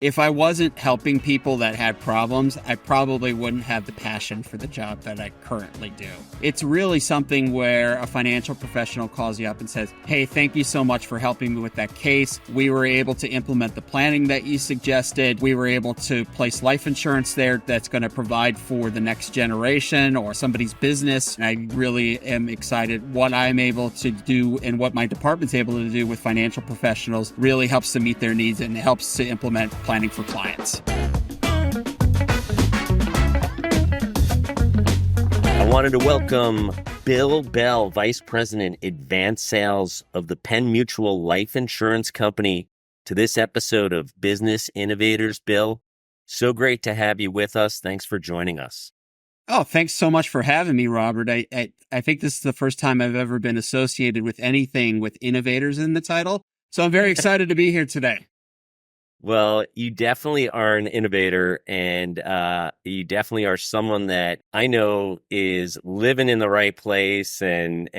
if I wasn't helping people that had problems, I probably wouldn't have the passion for the job that I currently do. It's really something where a financial professional calls you up and says, hey, thank you so much for helping me with that case. We were able to implement the planning that you suggested. We were able to place life insurance there that's going to provide for the next generation or somebody's business. And I really am excited what I'm able to do and what my department's able to do with financial professionals really helps to meet their needs and helps to implement planning for clients. I wanted to welcome Bill Bell, Vice President, Advanced Sales of the Penn Mutual Life Insurance Company, to this episode of Business Innovators. Bill, so great to have you with us. Thanks for joining us. Oh, thanks so much for having me, Robert. I think this is the first time I've ever been associated with anything with innovators in the title. So I'm very excited to be here today. Well, you definitely are an innovator, and you definitely are someone that I know is living in the right place and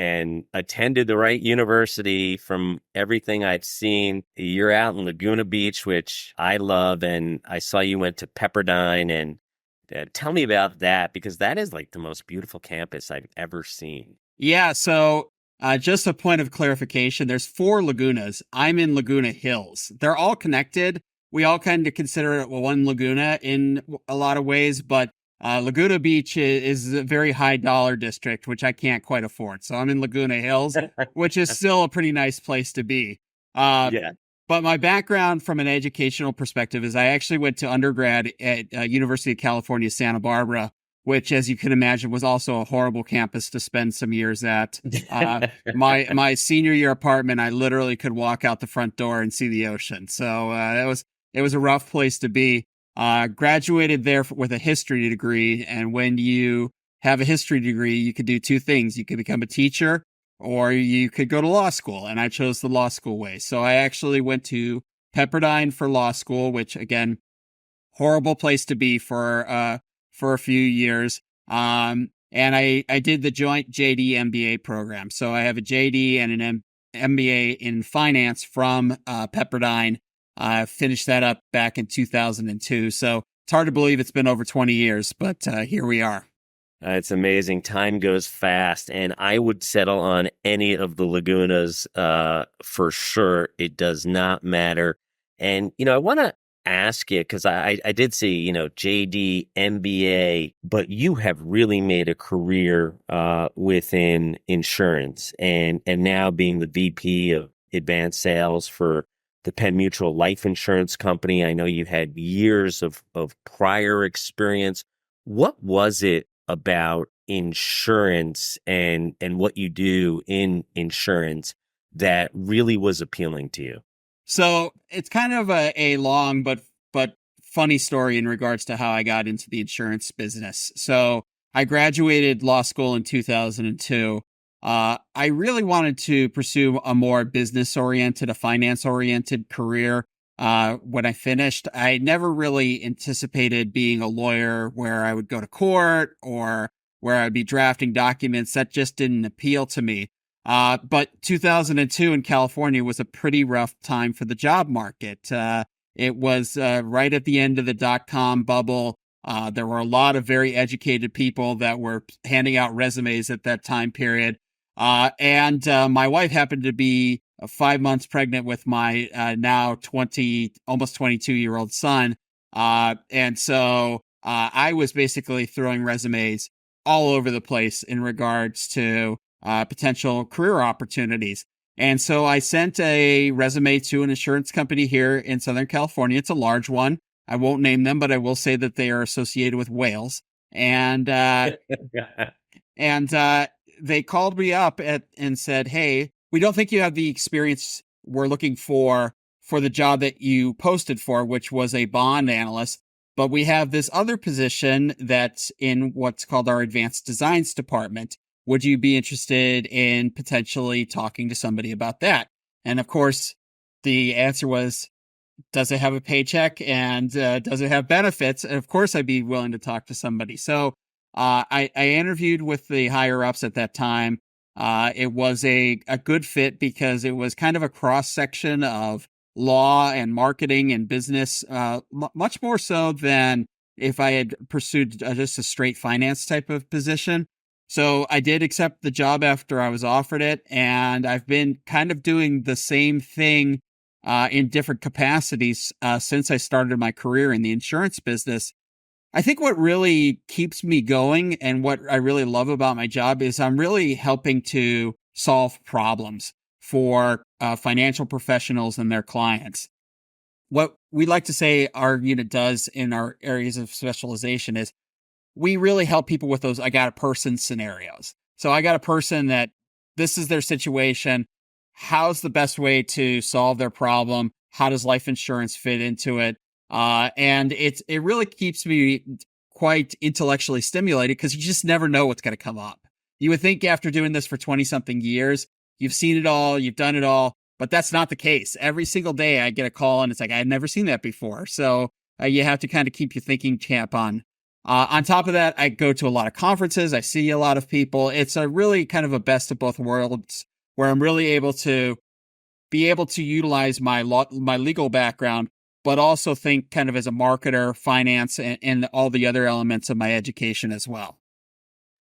attended the right university. From everything I've seen, you're out in Laguna Beach, which I love, and I saw you went to Pepperdine. And tell me about that, because that is like the most beautiful campus I've ever seen. Yeah, so just a point of clarification, there's 4 lagunas. I'm in Laguna Hills. They're all connected. We all kind of consider it one laguna in a lot of ways, but Laguna Beach is a very high dollar district, which I can't quite afford. So I'm in Laguna Hills, which is still a pretty nice place to be. Yeah. But my background from an educational perspective is I actually went to undergrad at University of California, Santa Barbara, which, as you can imagine, was also a horrible campus to spend some years at. My senior year apartment, I literally could walk out the front door and see the ocean. So it was a rough place to be. Graduated there with a history degree. And when you have a history degree, you could do 2 things. You could become a teacher or you could go to law school. And I chose the law school way. So I actually went to Pepperdine for law school, which, again, horrible place to be for a few years. And I did the joint JD MBA program. So I have a JD and an MBA in finance from Pepperdine. I finished that up back in 2002. So it's hard to believe it's been over 20 years, but here we are. It's amazing. Time goes fast, and I would settle on any of the lagunas for sure. It does not matter. And, I want to ask you, because I did see, JD, MBA, but you have really made a career within insurance and now being the VP of Advanced Sales for the Penn Mutual Life Insurance Company. I know you had years of prior experience. What was it about insurance and what you do in insurance that really was appealing to you? So it's kind of a long but funny story in regards to how I got into the insurance business. So I graduated law school in 2002. I really wanted to pursue a more business-oriented, a finance-oriented career. When I finished, I never really anticipated being a lawyer where I would go to court or where I'd be drafting documents. That just didn't appeal to me. But 2002 in California was a pretty rough time for the job market. It was right at the end of the dot-com bubble. There were a lot of very educated people that were handing out resumes at that time period. And my wife happened to be 5 months pregnant with my now almost 22-year-old son. And so I was basically throwing resumes all over the place in regards to potential career opportunities. And so I sent a resume to an insurance company here in Southern California. It's a large one. I won't name them, but I will say that they are associated with whales. And they called me up and said, hey, we don't think you have the experience we're looking for the job that you posted for, which was a bond analyst. But we have this other position that's in what's called our advanced designs department. Would you be interested in potentially talking to somebody about that? And of course, the answer was, does it have a paycheck and does it have benefits? And of course, I'd be willing to talk to somebody. So I interviewed with the higher ups at that time. It was a good fit because it was kind of a cross section of law and marketing and business, much more so than if I had pursued just a straight finance type of position. So I did accept the job after I was offered it, and I've been kind of doing the same thing in different capacities since I started my career in the insurance business. I think what really keeps me going and what I really love about my job is I'm really helping to solve problems for financial professionals and their clients. What we like to say our unit does in our areas of specialization is we really help people with those I got a person scenarios. So I got a person that this is their situation. How's the best way to solve their problem? How does life insurance fit into it? And it really keeps me quite intellectually stimulated because you just never know what's going to come up. You would think after doing this for 20 something years, you've seen it all, you've done it all, but that's not the case. Every single day I get a call and it's like, I had never seen that before. So you have to kind of keep your thinking cap on top of that, I go to a lot of conferences. I see a lot of people. It's a really kind of a best of both worlds where I'm really able to be able to utilize my legal background, but also think kind of as a marketer, finance, and all the other elements of my education as well.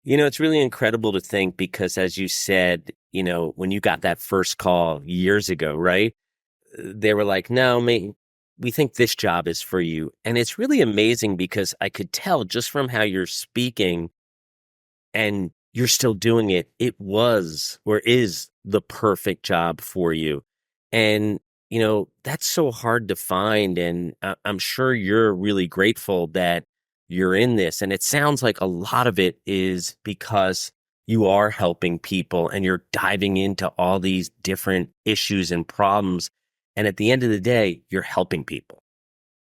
It's really incredible to think because, as you said, when you got that first call years ago, right? They were like, no, we think this job is for you. And it's really amazing because I could tell just from how you're speaking and you're still doing it, it was or is the perfect job for you. And, that's so hard to find. And I'm sure you're really grateful that you're in this. And it sounds like a lot of it is because you are helping people and you're diving into all these different issues and problems. And at the end of the day, you're helping people.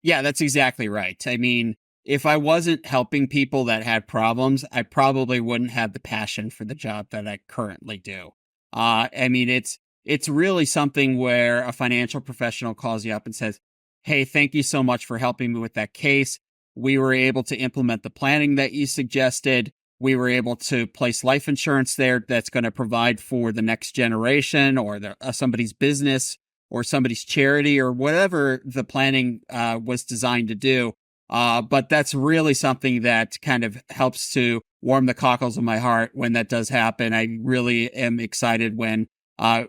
Yeah, that's exactly right. I mean, if I wasn't helping people that had problems, I probably wouldn't have the passion for the job that I currently do. I mean, it's really something where a financial professional calls you up and says, "Hey, thank you so much for helping me with that case. We were able to implement the planning that you suggested. We were able to place life insurance there that's going to provide for the next generation or somebody's business or somebody's charity or whatever the planning was designed to do." But that's really something that kind of helps to warm the cockles of my heart when that does happen. I really am excited when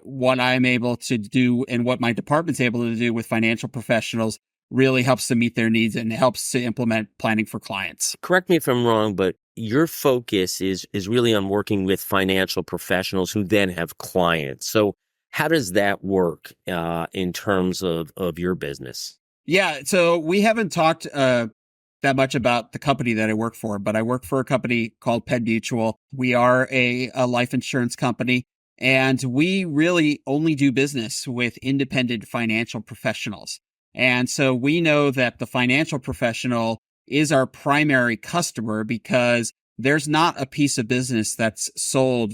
what I'm able to do and what my department's able to do with financial professionals really helps to meet their needs and helps to implement planning for clients. Correct me if I'm wrong, but your focus is really on working with financial professionals who then have clients. So how does that work in terms of your business? Yeah, so we haven't talked that much about the company that I work for, but I work for a company called Penn Mutual. We are a life insurance company, and we really only do business with independent financial professionals. And so we know that the financial professional is our primary customer because there's not a piece of business that's sold.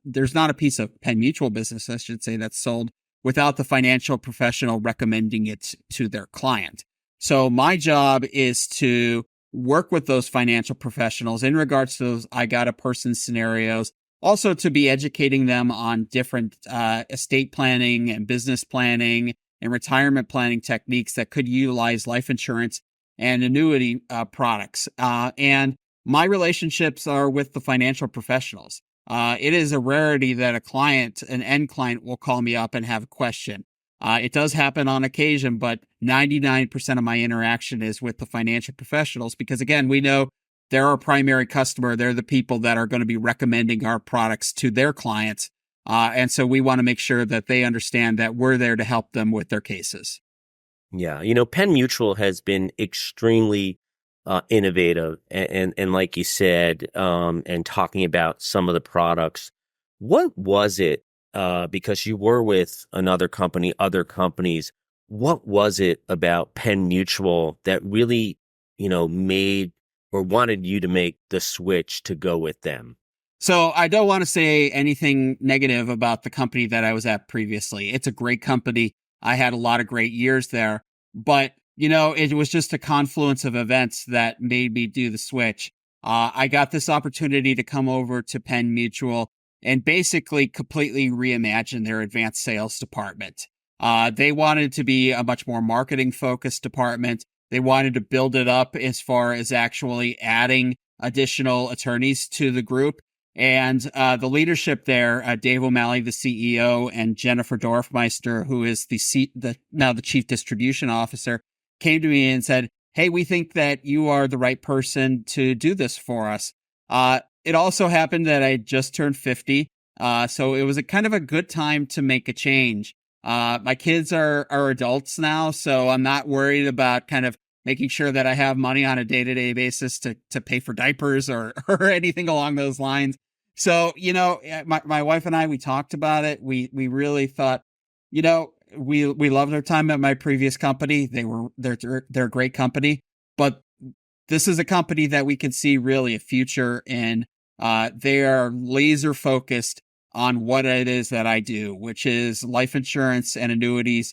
There's not a piece of Penn Mutual business, I should say, that's sold without the financial professional recommending it to their client. So my job is to work with those financial professionals in regards to those I got a person scenarios, also to be educating them on different estate planning and business planning and retirement planning techniques that could utilize life insurance and annuity products. And my relationships are with the financial professionals. It is a rarity that an end client will call me up and have a question. It does happen on occasion, but 99% of my interaction is with the financial professionals because, again, we know they're our primary customer. They're the people that are going to be recommending our products to their clients. And so we want to make sure that they understand that we're there to help them with their cases. Yeah. Penn Mutual has been extremely innovative and like you said, and talking about some of the products. What was it? Because you were with another company, other companies. What was it about Penn Mutual that really, made or wanted you to make the switch to go with them? So I don't want to say anything negative about the company that I was at previously. It's a great company. I had a lot of great years there, but it was just a confluence of events that made me do the switch. I got this opportunity to come over to Penn Mutual and basically completely reimagine their advanced sales department. They wanted to be a much more marketing focused department. They wanted to build it up as far as actually adding additional attorneys to the group. And the leadership there, Dave O'Malley, the CEO, and Jennifer Dorfmeister, who is now the chief distribution officer, came to me and said, "Hey, we think that you are the right person to do this for us." It also happened that I just turned 50. So it was a kind of a good time to make a change. My kids are adults now, so I'm not worried about kind of making sure that I have money on a day-to-day basis to pay for diapers or, or anything along those lines. So, my wife and I, we talked about it. We really thought, we loved our time at my previous company. They're a great company, but this is a company that we can see really a future in. They are laser focused on what it is that I do, which is life insurance and annuities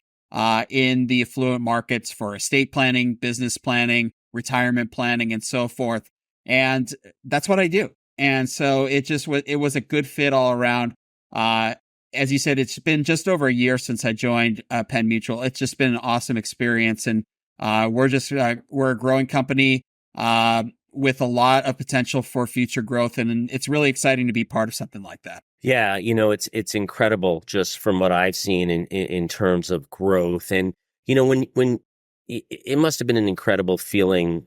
in the affluent markets for estate planning, business planning, retirement planning, and so forth. And that's what I do. And so it was a good fit all around. As you said, it's been just over a year since I joined Penn Mutual. It's just been an awesome experience. And we're a growing company with a lot of potential for future growth. And it's really exciting to be part of something like that. Yeah, it's incredible just from what I've seen in terms of growth. And when it must have been an incredible feeling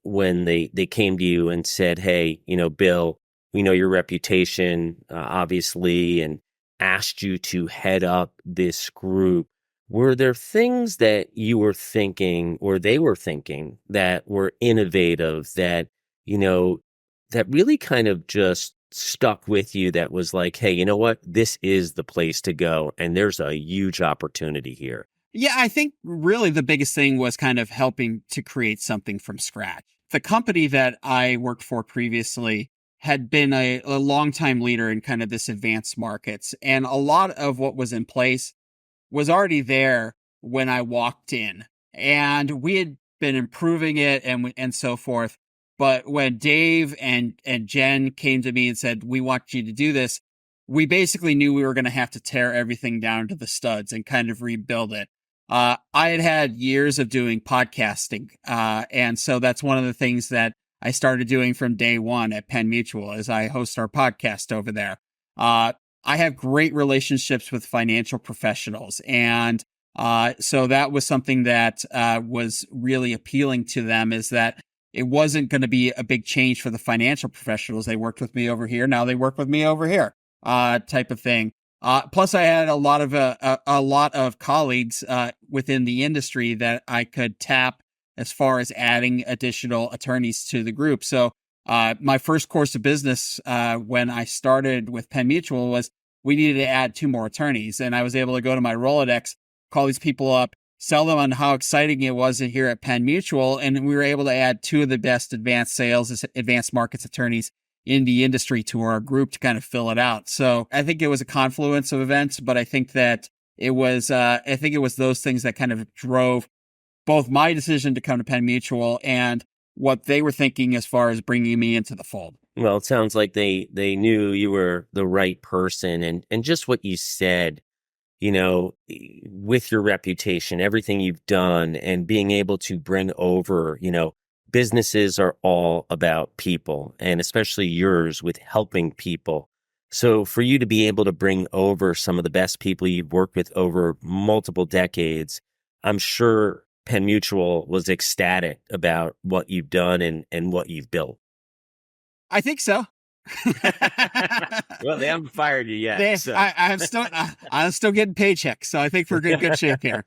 when they came to you and said, "Hey, Bill, we know your reputation, obviously, and asked you to head up this group." Were there things that you were thinking or they were thinking that were innovative that, that really kind of just stuck with you, that was like, "Hey, you know what? This is the place to go, and there's a huge opportunity here"? Yeah, I think really the biggest thing was kind of helping to create something from scratch. The company that I worked for previously had been a longtime leader in kind of this advanced markets. And a lot of what was in place was already there when I walked in. And we had been improving it and so forth. But when Dave and Jen came to me and said, "We want you to do this," we basically knew we were going to have to tear everything down to the studs and kind of rebuild it. I had years of doing podcasting. And so that's one of the things that I started doing from day one at Penn Mutual as I host our podcast over there. I have great relationships with financial professionals. And so that was something that was really appealing to them, is that it wasn't going to be a big change for the financial professionals. They worked with me over here. Now they work with me over here, type of thing. Plus, I had a lot of colleagues within the industry that I could tap as far as adding additional attorneys to the group. So my first course of business when I started with Penn Mutual was we needed to add 2 more attorneys. And I was able to go to my Rolodex, call these people up, sell them on how exciting it was here at Penn Mutual. And we were able to add 2 of the best advanced markets attorneys in the industry to our group to kind of fill it out. So I think it was a confluence of events, but I think that it was those things that kind of drove both my decision to come to Penn Mutual and what they were thinking as far as bringing me into the fold. Well, it sounds like they knew you were the right person, and just what you said, with your reputation, everything you've done, and being able to bring over, businesses are all about people, and especially yours with helping people. So for you to be able to bring over some of the best people you've worked with over multiple decades, I'm sure Penn Mutual was ecstatic about what you've done and what you've built. I think so. Well, they haven't fired you yet. I'm still getting paychecks, so I think we're in good shape here.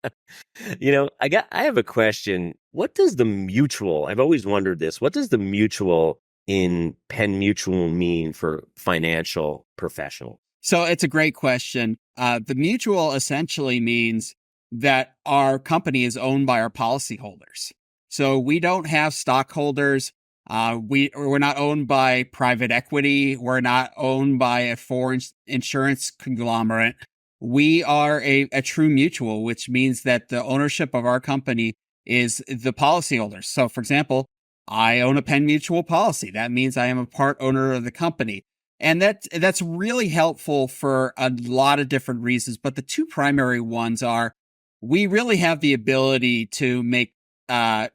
I have a question. What does the mutual? I've always wondered this. What does the mutual in Penn Mutual mean for financial professionals? So it's a great question. The mutual essentially means that our company is owned by our policyholders. So we don't have stockholders. We're not owned by private equity. We're not owned by a foreign insurance conglomerate. We are a true mutual, which means that the ownership of our company is the policyholders. So, for example, I own a Penn Mutual policy. That means I am a part owner of the company. And that's really helpful for a lot of different reasons. But the two primary ones are we really have the ability to make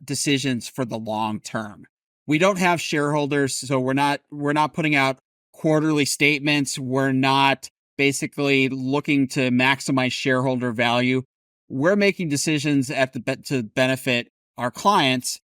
decisions for the long term. We don't have shareholders, so we're not putting out quarterly statements. We're not basically looking to maximize shareholder value. We're making decisions to benefit our clients,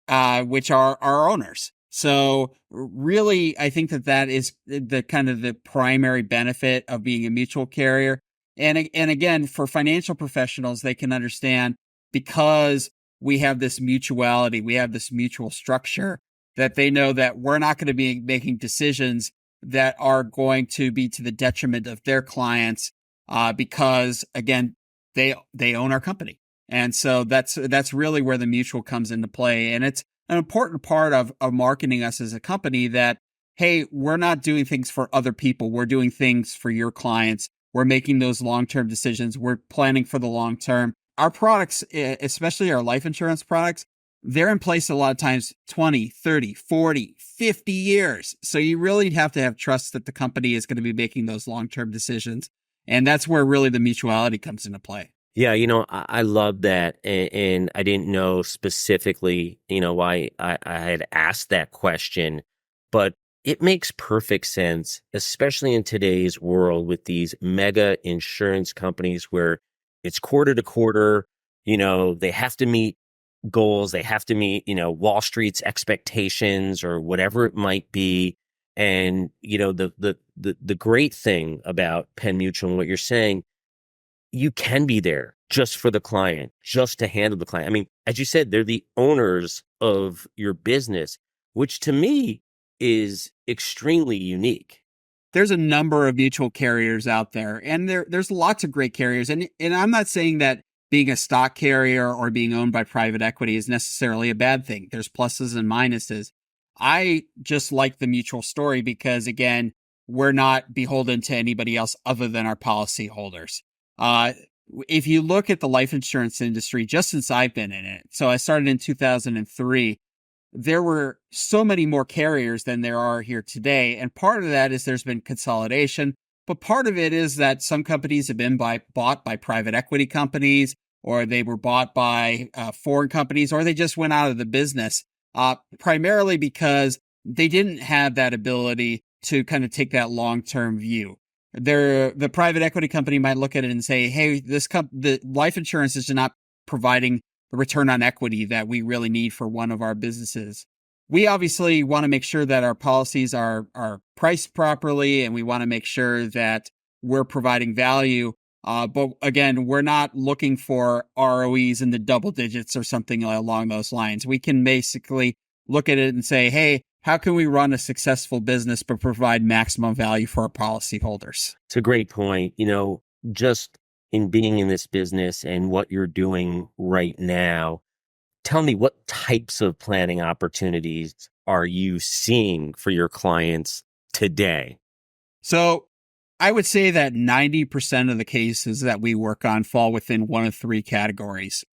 which are our owners. So really, I think that is the kind of the primary benefit of being a mutual carrier. And again, for financial professionals, they can understand because we have this mutuality, we have this mutual structure that they know that we're not going to be making decisions that are going to be to the detriment of their clients, because again, they own our company. And so that's really where the mutual comes into play. And it's an important part of marketing us as a company that, hey, we're not doing things for other people. We're doing things for your clients. We're making those long-term decisions. We're planning for the long term. Our products, especially our life insurance products, they're in place a lot of times 20, 30, 40, 50 years. So you really have to have trust that the company is going to be making those long-term decisions. And that's where really the mutuality comes into play. Yeah, I love that. And I didn't know specifically, why I had asked that question, but it makes perfect sense, especially in today's world with these mega insurance companies where it's quarter to quarter, they have to meet goals, they have to meet, Wall Street's expectations or whatever it might be. And, the great thing about Penn Mutual and what you're saying, you can be there just for the client, just to handle the client. I mean, as you said, they're the owners of your business, which to me is extremely unique. There's a number of mutual carriers out there, and there's lots of great carriers. And I'm not saying that being a stock carrier or being owned by private equity is necessarily a bad thing. There's pluses and minuses. I just like the mutual story because, again, we're not beholden to anybody else other than our policyholders. If you look at the life insurance industry, just since I've been in it, so I started in 2003, there were so many more carriers than there are here today. And part of that is there's been consolidation, but part of it is that some companies have been bought by private equity companies, or they were bought by foreign companies, or they just went out of the business, primarily because they didn't have that ability to kind of take that long-term view. The private equity company might look at it and say, hey, the life insurance is not providing the return on equity that we really need for one of our businesses. We obviously want to make sure that our policies are priced properly, and we want to make sure that we're providing value. But again, we're not looking for ROEs in the double digits or something along those lines. We can basically look at it and say, hey, how can we run a successful business but provide maximum value for our policyholders? It's a great point. Just in being in this business and what you're doing right now, tell me, what types of planning opportunities are you seeing for your clients today? So I would say that 90% of the cases that we work on fall within one of three categories.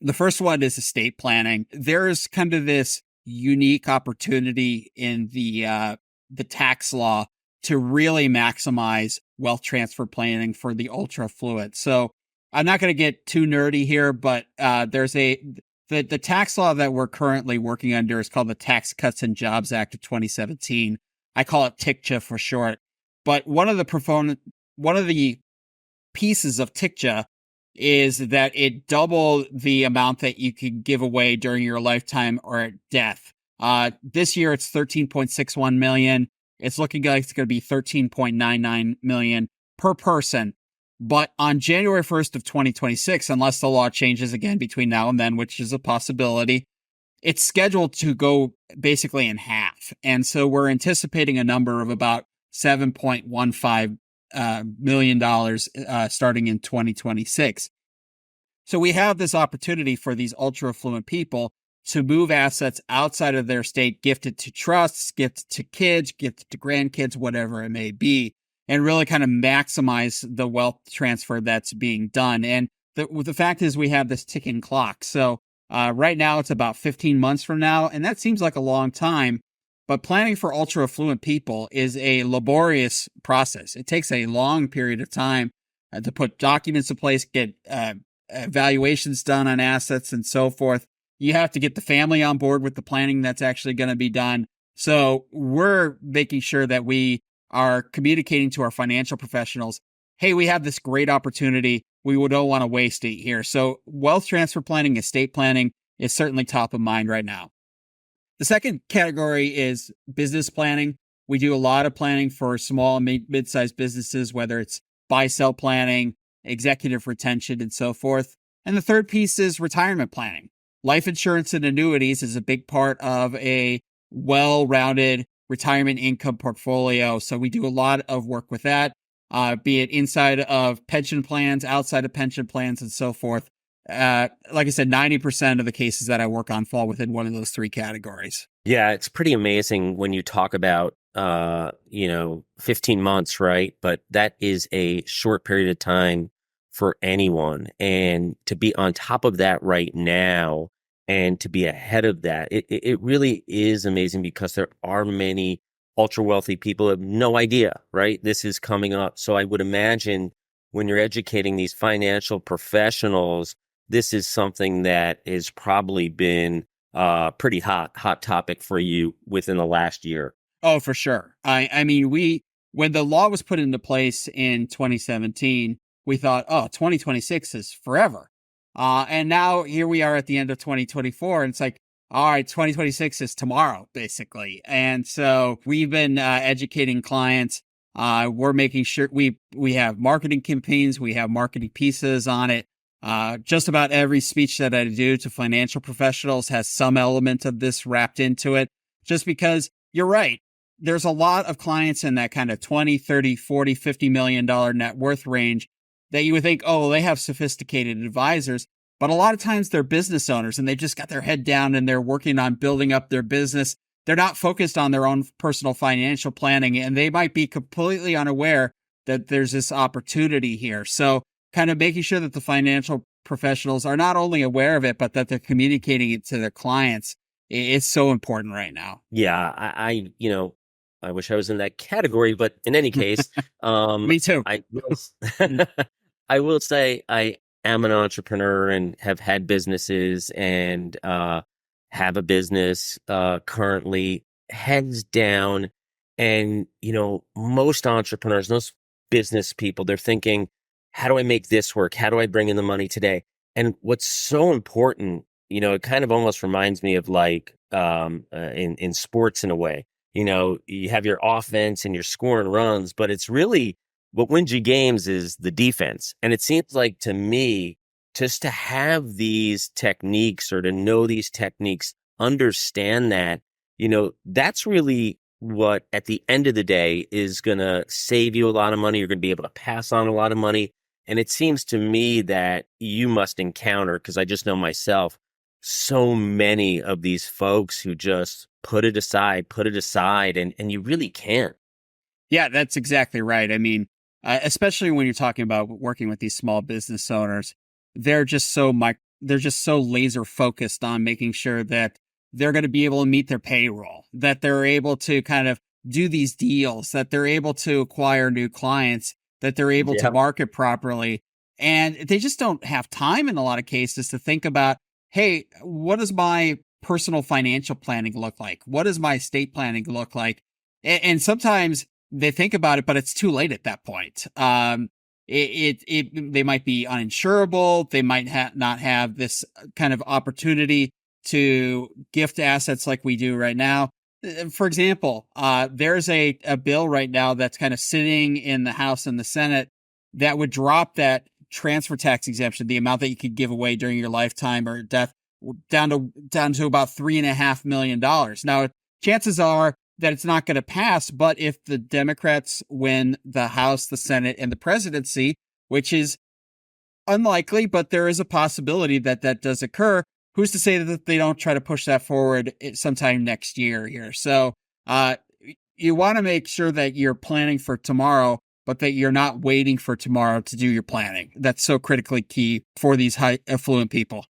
The first one is estate planning. There is kind of this unique opportunity in the tax law to really maximize wealth transfer planning for the ultra affluent. So I'm not going to get too nerdy here, but there's the tax law that we're currently working under is called the Tax Cuts and Jobs Act of 2017. I call it TICJA for short. But one of the pieces of TICJA is that it doubled the amount that you could give away during your lifetime or at death. This year it's 13.61 million. It's looking like it's going to be 13.99 million per person. But on January 1st of 2026, unless the law changes again between now and then, which is a possibility, it's scheduled to go basically in half. And so we're anticipating a number of about $7.15 million starting in 2026. So we have this opportunity for these ultra affluent people to move assets outside of their state, gifted to trusts, gifted to kids, gifted to grandkids, whatever it may be, and really kind of maximize the wealth transfer that's being done. And the fact is we have this ticking clock. So right now it's about 15 months from now, and that seems like a long time. But planning for ultra affluent people is a laborious process. It takes a long period of time to put documents in place, get evaluations done on assets and so forth. You have to get the family on board with the planning that's actually going to be done. So we're making sure that we are communicating to our financial professionals, hey, we have this great opportunity. We don't want to waste it here. So wealth transfer planning, estate planning is certainly top of mind right now. The second category is business planning. We do a lot of planning for small and mid-sized businesses, whether it's buy-sell planning, executive retention, and so forth. And the third piece is retirement planning. Life insurance and annuities is a big part of a well-rounded retirement income portfolio. So we do a lot of work with that, be it inside of pension plans, outside of pension plans, and so forth. Like I said, 90% of the cases that I work on fall within one of those three categories. Yeah, it's pretty amazing when you talk about, 15 months, right? But that is a short period of time for anyone. And to be on top of that right now and to be ahead of that, it really is amazing because there are many ultra wealthy people who have no idea, right? This is coming up. So I would imagine when you're educating these financial professionals, this is something that has probably been pretty hot topic for you within the last year. Oh, for sure. I mean, when the law was put into place in 2017, we thought, oh, 2026 is forever. And now here we are at the end of 2024, and it's like, all right, 2026 is tomorrow, basically. And so we've been educating clients. We're making sure we have marketing campaigns, we have marketing pieces on it. Just about every speech that I do to financial professionals has some element of this wrapped into it, just because you're right. There's a lot of clients in that kind of 20, 30, 40, $50 million net worth range that you would think, oh, they have sophisticated advisors. But a lot of times they're business owners and they've just got their head down and they're working on building up their business. They're not focused on their own personal financial planning, and they might be completely unaware that there's this opportunity here. So kind of making sure that the financial professionals are not only aware of it, but that they're communicating it to their clients is so important right now. Yeah, I wish I was in that category, but in any case, Me too. I will say I am an entrepreneur and have had businesses and have a business currently heads down. And, most entrepreneurs, most business people, they're thinking, how do I make this work? How do I bring in the money today? And what's so important, it kind of almost reminds me of like in sports in a way. You have your offense and you're scoring runs, but it's really what wins you games is the defense. And it seems like to me, just to have these techniques or to know these techniques, understand that, that's really what at the end of the day is going to save you a lot of money. You're going to be able to pass on a lot of money. And it seems to me that you must encounter, because I just know myself, so many of these folks who just put it aside, and you really can't. Yeah, that's exactly right. I mean, especially when you're talking about working with these small business owners, they're just so laser focused on making sure that they're going to be able to meet their payroll, that they're able to kind of do these deals, that they're able to acquire new clients, that they're able to market properly. And they just don't have time in a lot of cases to think about, hey, what does my personal financial planning look like? What does my estate planning look like? And sometimes they think about it, but it's too late at that point. They might be uninsurable. They might not have this kind of opportunity to gift assets like we do right now. For example, there's a bill right now that's kind of sitting in the House and the Senate that would drop that transfer tax exemption, the amount that you could give away during your lifetime or death, down to about $3.5 million. Now, chances are that it's not going to pass, but if the Democrats win the House, the Senate, and the presidency, which is unlikely, but there is a possibility that that does occur, who's to say that they don't try to push that forward sometime next year here? So you want to make sure that you're planning for tomorrow, but that you're not waiting for tomorrow to do your planning. That's so critically key for these high affluent people.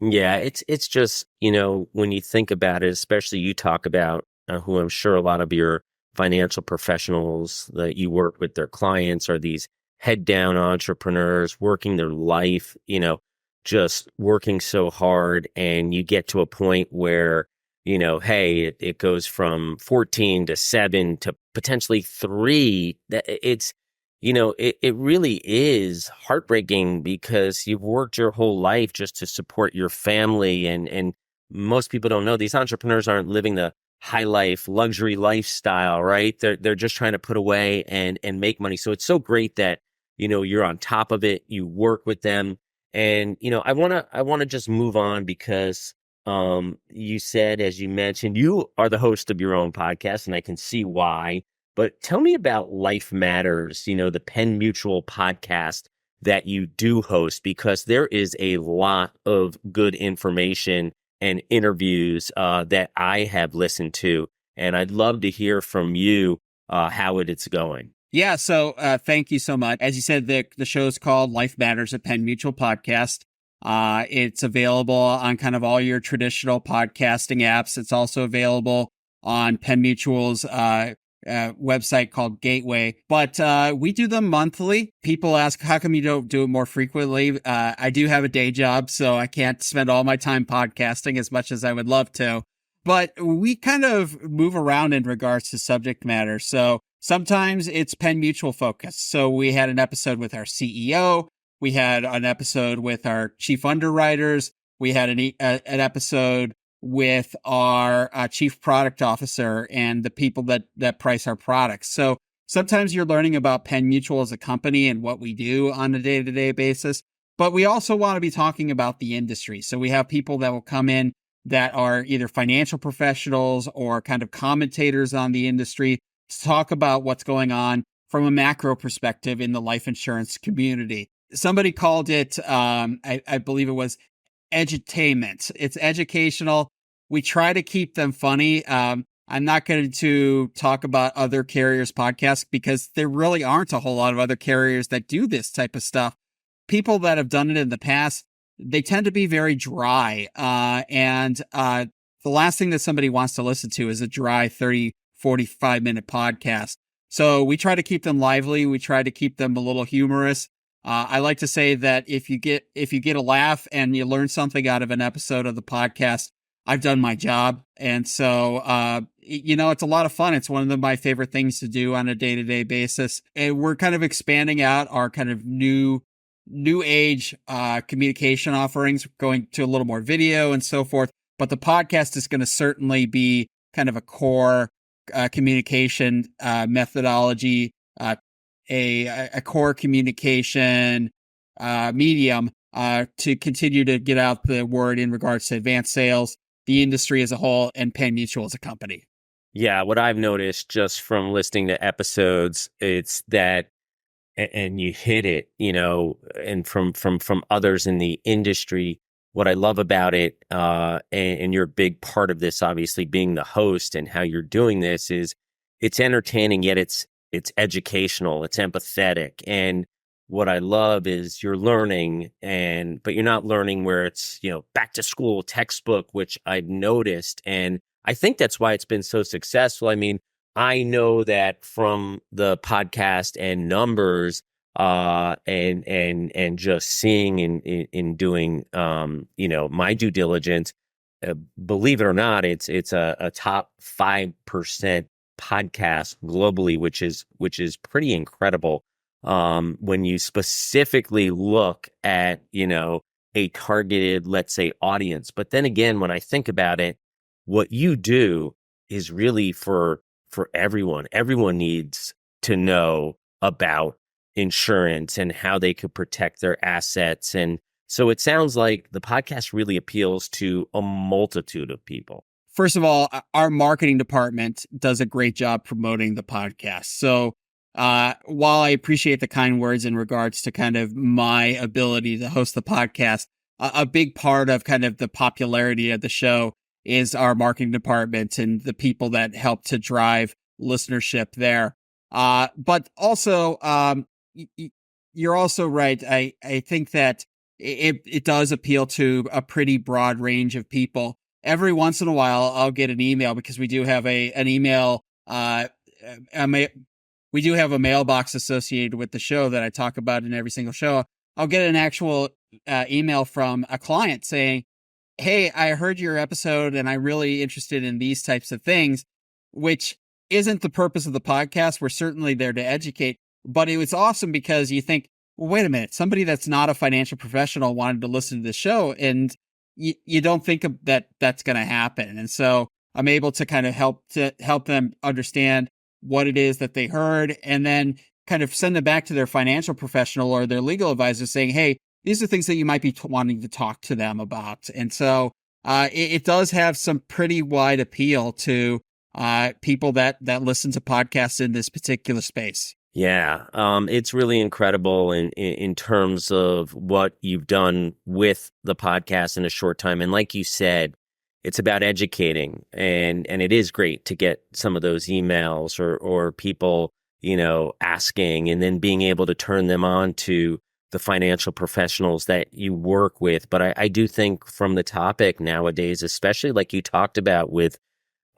Yeah, it's just, when you think about it, especially you talk about who I'm sure a lot of your financial professionals that you work with, their clients, are these head down entrepreneurs working their life, just working so hard. And you get to a point where, hey, it goes from 14 to 7 to potentially 3. It really is heartbreaking because you've worked your whole life just to support your family. And most people don't know these entrepreneurs aren't living the high life, luxury lifestyle, right? They're just trying to put away and make money. So it's so great that, you're on top of it, you work with them. And, I want to just move on because you said, as you mentioned, you are the host of your own podcast, and I can see why. But tell me about Life Matters, the Penn Mutual podcast that you do host, because there is a lot of good information and interviews that I have listened to. And I'd love to hear from you how it's going. Yeah, so thank you so much. As you said, the show is called Life Matters, a Penn Mutual podcast. It's available on kind of all your traditional podcasting apps. It's also available on Penn Mutual's website called Gateway. But we do them monthly. People ask, how come you don't do it more frequently? I do have a day job, so I can't spend all my time podcasting as much as I would love to. But we kind of move around in regards to subject matter. So sometimes it's Penn Mutual focused. So we had an episode with our CEO. We had an episode with our chief underwriters. We had an episode with our chief product officer and the people that price our products. So sometimes you're learning about Penn Mutual as a company and what we do on a day-to-day basis. But we also want to be talking about the industry. So we have people that will come in that are either financial professionals or kind of commentators on the industry to talk about what's going on from a macro perspective in the life insurance community. Somebody called it, I believe it was edutainment. It's educational. We try to keep them funny. I'm not going to talk about other carriers' podcasts because there really aren't a whole lot of other carriers that do this type of stuff. People that have done it in the past, they tend to be very dry. And the last thing that somebody wants to listen to is a dry 30, 45-minute podcast. So we try to keep them lively. We try to keep them a little humorous. I like to say that if you get a laugh and you learn something out of an episode of the podcast, I've done my job. And so, it's a lot of fun. It's one of my favorite things to do on a day-to-day basis. And we're kind of expanding out our kind of new age communication offerings, going to a little more video and so forth. But the podcast is going to certainly be kind of a core communication methodology, a core communication medium to continue to get out the word in regards to advanced sales, the industry as a whole, and Penn Mutual as a company. Yeah, what I've noticed just from listening to episodes, it's that, and you hit it, and from others in the industry, what I love about it, and you're a big part of this, obviously being the host and how you're doing this, is it's entertaining, yet it's educational, it's empathetic. And what I love is you're learning, but you're not learning where it's, back to school textbook, which I've noticed. And I think that's why it's been so successful. I mean, I know that from the podcast and numbers, and just seeing in doing, my due diligence, believe it or not, it's a top 5% podcast globally, which is pretty incredible. When you specifically look at, a targeted, let's say, audience. But then again, when I think about it, what you do is really for everyone. Everyone needs to know about insurance and how they could protect their assets. And so it sounds like the podcast really appeals to a multitude of people. First of all, our marketing department does a great job promoting the podcast. So while I appreciate the kind words in regards to kind of my ability to host the podcast, a big part of kind of the popularity of the show is our marketing department and the people that help to drive listenership there. But also, you're also right. I think that it does appeal to a pretty broad range of people. every once in a while I'll get an email because we do have an email, we do have a mailbox associated with the show that I talk about in every single show. I'll get an actual email from a client saying, "Hey, I heard your episode and I'm really interested in these types of things," which isn't the purpose of the podcast. We're certainly there to educate, but it was awesome because you think, well, wait a minute, somebody that's not a financial professional wanted to listen to the show, and you don't think that that's going to happen. And so I'm able to kind of help them understand what it is that they heard, and then kind of send them back to their financial professional or their legal advisor saying, hey, these are things that you might be wanting to talk to them about. And so it does have some pretty wide appeal to people that listen to podcasts in this particular space. Yeah, it's really incredible in terms of what you've done with the podcast in a short time. And like you said, it's about educating, and it is great to get some of those emails or people, asking, and then being able to turn them on to the financial professionals that you work with. But I do think from the topic nowadays, especially like you talked about with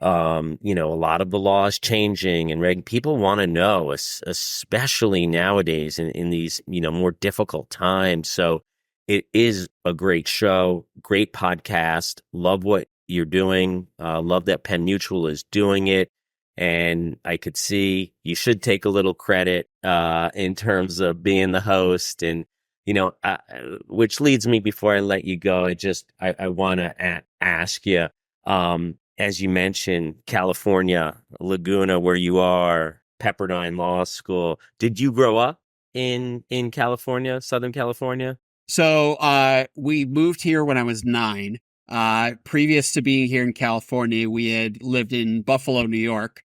a lot of the laws changing and people want to know, especially nowadays in these, more difficult times. So it is a great show, great podcast. Love what you're doing. Love that Penn Mutual is doing it. And I could see you should take a little credit in terms of being the host. And, which leads me, before I let you go, I want to ask you, as you mentioned, California, Laguna, where you are, Pepperdine Law School. Did you grow up in California, Southern California? So we moved here when I was 9. Previous to being here in California, we had lived in Buffalo, New York.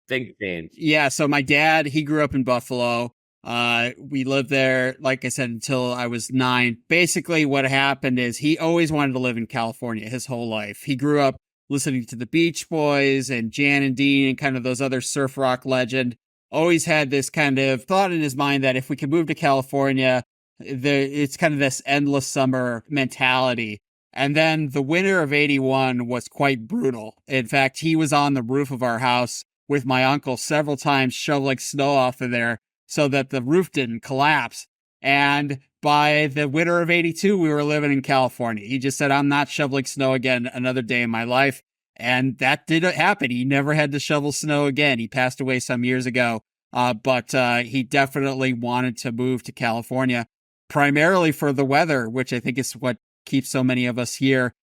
Big change. Yeah, so my dad, he grew up in Buffalo. We lived there, like I said, until I was 9. Basically, what happened is he always wanted to live in California his whole life. He grew up listening to the Beach Boys and Jan and Dean and kind of those other surf rock legend. Always had this kind of thought in his mind that if we could move to California, it's kind of this endless summer mentality. And then the winter of 81 was quite brutal. In fact, he was on the roof of our house with my uncle several times shoveling snow off of there so that the roof didn't collapse. And by the winter of 82, we were living in California. He just said, I'm not shoveling snow again another day in my life. And that didn't happen. He never had to shovel snow again. He passed away some years ago. But he definitely wanted to move to California, primarily for the weather, which I think is what keeps so many of us here.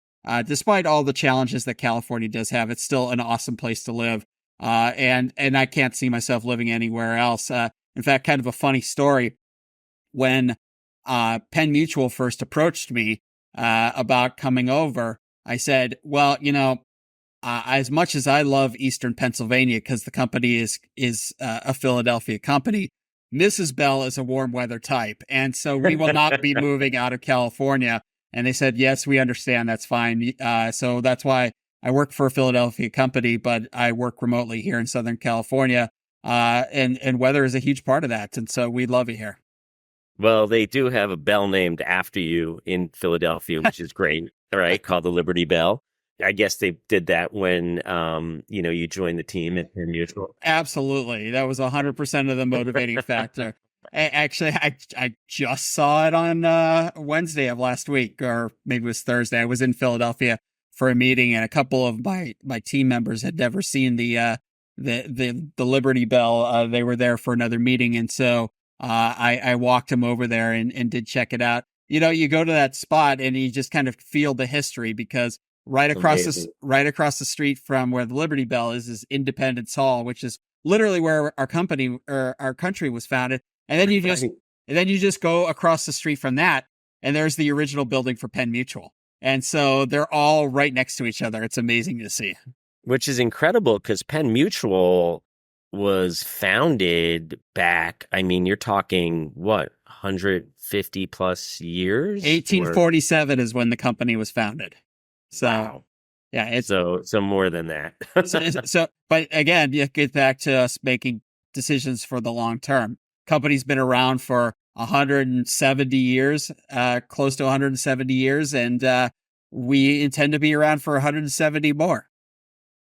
Despite all the challenges that California does have, it's still an awesome place to live. And I can't see myself living anywhere else. In fact, kind of a funny story, when Penn Mutual first approached me about coming over, I said, well, as much as I love Eastern Pennsylvania, because the company is a Philadelphia company, Mrs. Bell is a warm weather type. And so we will not be moving out of California. And they said, yes, we understand. That's fine. So that's why I work for a Philadelphia company, but I work remotely here in Southern California. And weather is a huge part of that. And so we love it here. Well, they do have a bell named after you in Philadelphia, which is great. All right. Called the Liberty Bell. I guess they did that when, you joined the team at Penn Mutual. Absolutely. That was 100% of the motivating factor. Actually, I just saw it on Wednesday of last week, or maybe it was Thursday. I was in Philadelphia for a meeting, and a couple of my team members had never seen the Liberty Bell. They were there for another meeting, and so I walked them over there and did check it out. You go to that spot and you just kind of feel the history, because right across the street from where the Liberty Bell is Independence Hall, which is literally where our company or our country was founded. And then you just go across the street from that, and there's the original building for Penn Mutual. And so they're all right next to each other. It's amazing to see. Which is incredible, because Penn Mutual was founded back, you're talking, what, 150 plus years? 1847 is when the company was founded. So, wow. Yeah, it's so more than that. But again, you get back to us making decisions for the long term. Company's been around for 170 years, close to 170 years. And we intend to be around for 170 more.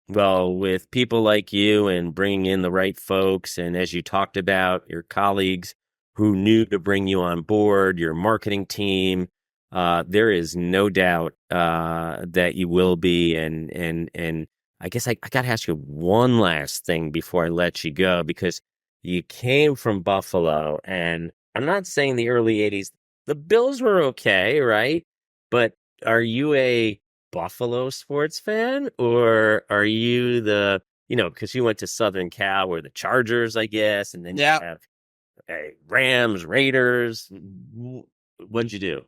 Well, with people like you and bringing in the right folks, and as you talked about, your colleagues who knew to bring you on board, your marketing team, there is no doubt that you will be. And I guess I got to ask you one last thing before I let you go, because you came from Buffalo, and I'm not saying the early '80s, the Bills were okay, right? But are you a Buffalo sports fan, or are you because you went to Southern Cal where the Chargers, I guess, and then you Yeah. have Rams, Raiders. What'd you do?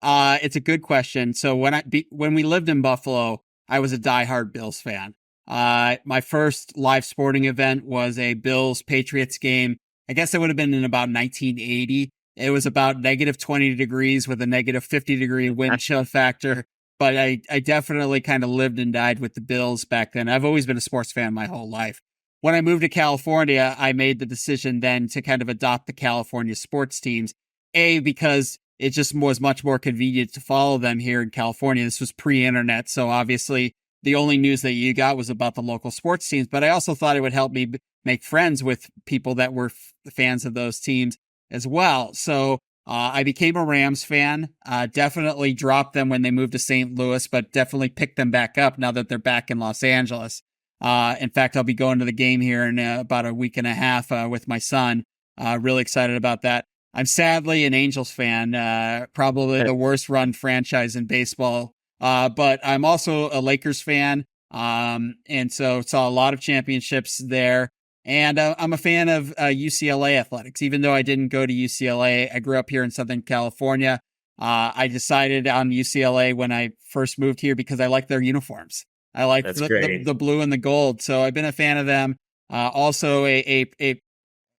It's a good question. So when we lived in Buffalo, I was a diehard Bills fan. My first live sporting event was a Bills Patriots game. I guess it would have been in about 1980. It was about negative 20 degrees with a negative 50-degree wind chill factor. But I definitely kind of lived and died with the Bills back then. I've always been a sports fan my whole life. When I moved to California, I made the decision then to kind of adopt the California sports teams. Because it just was much more convenient to follow them here in California. This was pre-internet, so obviously the only news that you got was about the local sports teams. But I also thought it would help me make friends with people that were fans of those teams as well. So I became a Rams fan. Definitely dropped them when they moved to St. Louis, but definitely picked them back up now that they're back in Los Angeles. In fact, I'll be going to the game here in about a week and a half with my son. Really excited about that. I'm sadly an Angels fan, probably the worst run franchise in baseball. But I'm also a Lakers fan. And so saw a lot of championships there. And I'm a fan of UCLA athletics. Even though I didn't go to UCLA, I grew up here in Southern California. I decided on UCLA when I first moved here because I like their uniforms. I like That's great. the blue and the gold. So I've been a fan of them. Also a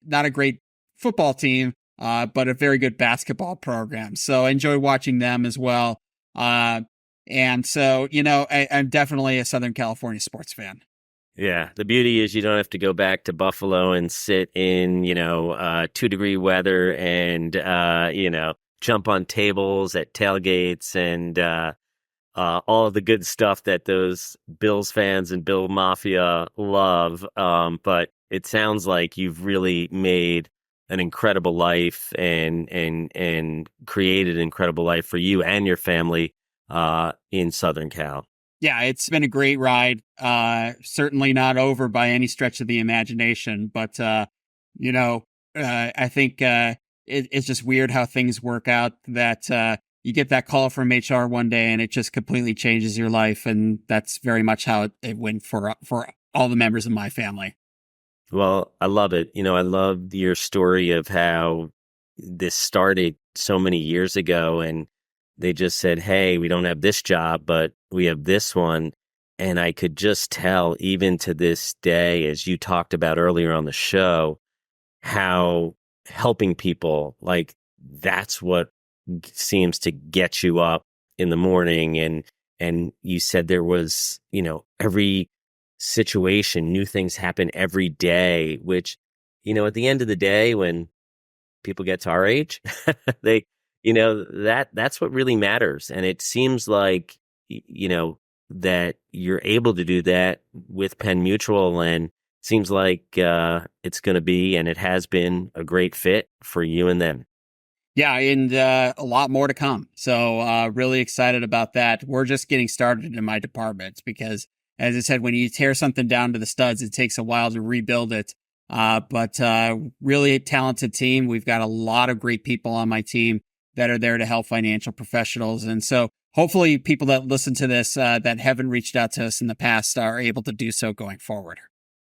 not a great football team, but a very good basketball program. So I enjoy watching them as well. And so, I'm definitely a Southern California sports fan. Yeah, the beauty is you don't have to go back to Buffalo and sit in, 2-degree weather and, jump on tables at tailgates and all of the good stuff that those Bills fans and Bill Mafia love. But it sounds like you've really made an incredible life and created an incredible life for you and your family in Southern Cal. Yeah, it's been a great ride. Certainly not over by any stretch of the imagination, but I think it's just weird how things work out. That you get that call from HR one day, and it just completely changes your life, and that's very much how it went for all the members of my family. Well, I love it. I love your story of how this started so many years ago and they just said, "Hey, we don't have this job, but we have this one." And I could just tell, even to this day, as you talked about earlier on the show, how helping people, like, that's what seems to get you up in the morning. And you said there was, every situation, new things happen every day, which, at the end of the day, when people get to our age, they, that's what really matters. And it seems like, that you're able to do that with Penn Mutual, and seems like it's going to be, and it has been, a great fit for you and them. Yeah, and a lot more to come. So really excited about that. We're just getting started in my department because, as I said, when you tear something down to the studs, it takes a while to rebuild it. But really talented team. We've got a lot of great people on my team that are there to help financial professionals. And so hopefully people that listen to this that haven't reached out to us in the past are able to do so going forward.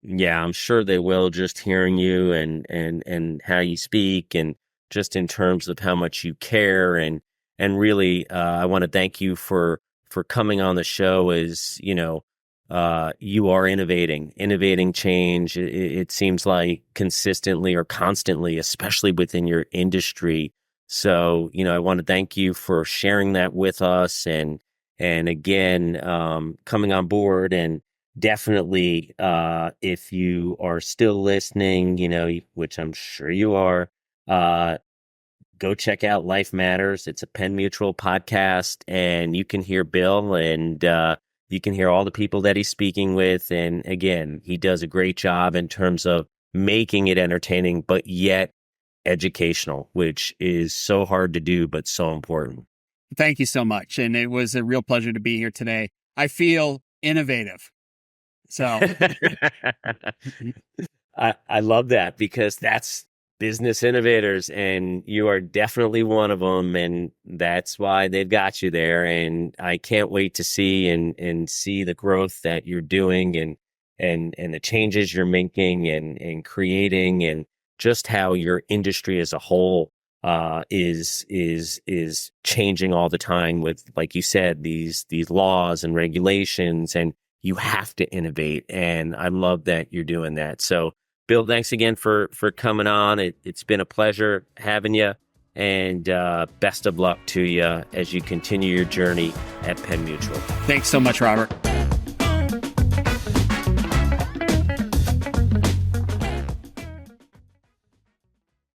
Yeah, I'm sure they will, just hearing you and how you speak, and just in terms of how much you care. And really, I want to thank you for coming on the show. As you are innovating change. It seems like consistently or constantly, especially within your industry. So, I want to thank you for sharing that with us, and again, coming on board. And definitely, if you are still listening, which I'm sure you are, uh, go check out Life Matters. It's a Penn Mutual podcast, and you can hear Bill, and you can hear all the people that he's speaking with. And again, he does a great job in terms of making it entertaining, but yet educational, which is so hard to do, but so important. Thank you so much. And it was a real pleasure to be here today. I feel innovative. So I love that, because that's business innovators, and you are definitely one of them, and that's why they've got you there. And I can't wait to see and see the growth that you're doing, and the changes you're making and creating, and just how your industry as a whole is changing all the time with, like you said, these laws and regulations, and you have to innovate. And I love that you're doing that. So Bill, thanks again for coming on. It's been a pleasure having you, and best of luck to you as you continue your journey at Penn Mutual. Thanks so much, Robert.